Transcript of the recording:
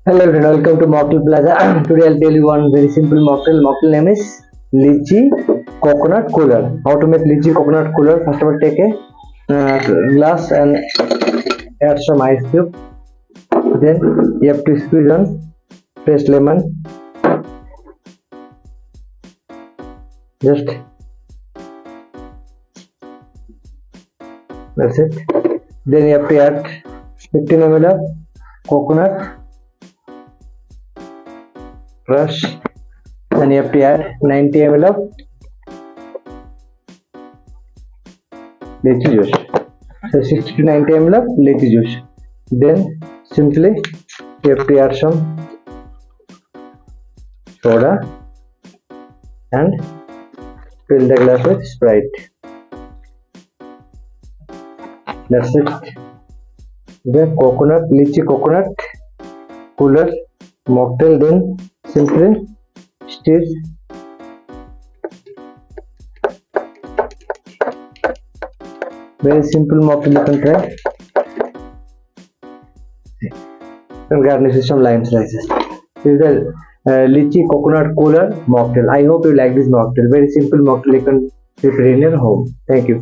Hello everyone, welcome to Mocktail Plaza. Today I'll tell you one very simple mocktail. Mocktail name is Lychee Coconut Cooler. How to make Lychee Coconut Cooler? First of all, take a glass and add some ice cube. Then you have to squeeze on fresh lemon. Just that's it. Then you have to add 15 ml of coconut crush, and you have to add 90 ml of lychee juice. So 60 to 90 ml of lychee juice. Then simply you have to add some soda and fill the glass with Sprite. That's it. The lychee coconut cooler mocktail. Then simply stir. Very simple mocktail, you can try. And garnish with some lime slices. This is the lychee coconut cooler mocktail. I hope you like this mocktail. Very simple mocktail, you can prepare in your home. Thank you.